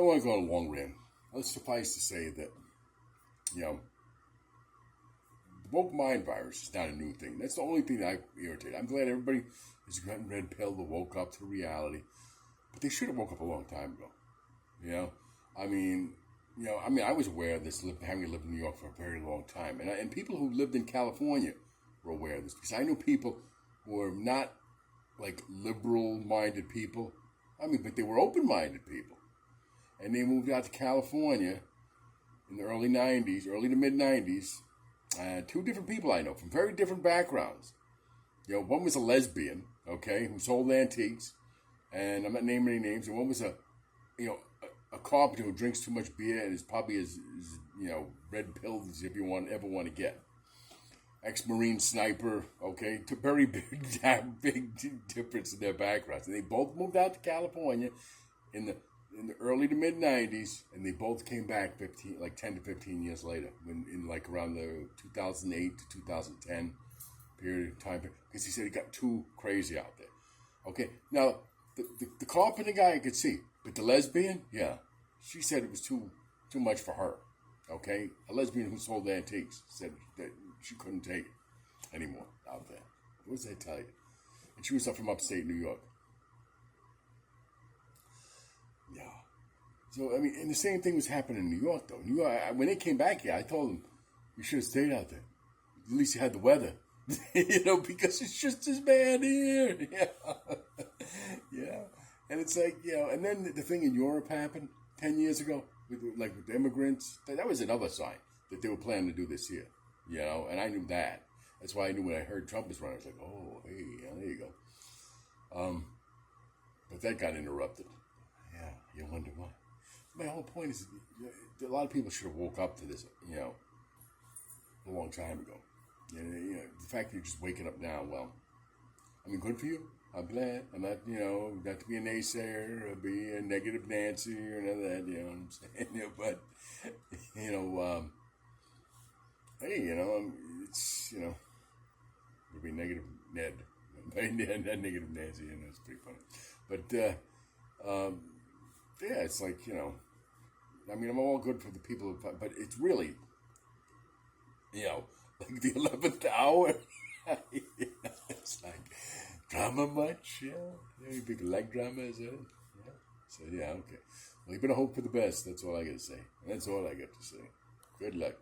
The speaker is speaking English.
want to go on a long rant. Let's suffice to say that, you know, the woke mind virus is not a new thing. That's the only thing that I irritate. I'm glad everybody has gotten red pill that woke up to reality. But they should have woke up a long time ago. You know? I mean, I was aware of this, having lived in New York for a very long time. And people who lived in California were aware of this. Because I knew people who were not, like, liberal-minded people. I mean, but they were open-minded people. And they moved out to California in the early to mid-90s. Two different people I know from very different backgrounds. You know, one was a lesbian, okay, who sold antiques. And I'm not naming any names. And one was a carpenter who drinks too much beer and is probably as red pilled as if you ever want to get. Ex-Marine sniper, okay, to very big difference in their backgrounds. And they both moved out to California in the early to mid 90s, and they both came back 10 to 15 years later, around the 2008 to 2010 period of time, because he said it got too crazy out there. Okay, now the carpenter guy I could see, but the lesbian, yeah, she said it was too much for her. Okay, a lesbian who sold antiques said that she couldn't take it anymore out there. What does that tell you? And she was up from upstate New York. Yeah. So, I mean, and the same thing was happening in New York, though. New York, when they came back here, I told them, you should have stayed out there. At least you had the weather. Because it's just as bad here. Yeah. Yeah. And it's like, and then the thing in Europe happened 10 years ago with the immigrants. That was another sign that they were planning to do this here. And I knew that. That's why I knew when I heard Trump was running, I was like, oh, hey, there you go. But that got interrupted. Yeah, you wonder why. My whole point is, a lot of people should have woke up to this, a long time ago. The fact that you're just waking up now, well, I mean, good for you. I'm glad. I'm not, not to be a naysayer or be a negative Nancy or none of that, you know what I'm saying? But, hey, it's, would be negative Ned. Not negative Nancy, it's pretty funny. But, yeah, it's like, I mean, I'm all good for the people, but it's really, like the 11th hour. It's like, drama much? Yeah. You big leg drama, is it? Yeah. So, yeah, okay. Well, you better hope for the best. That's all I got to say. That's all I got to say. Good luck.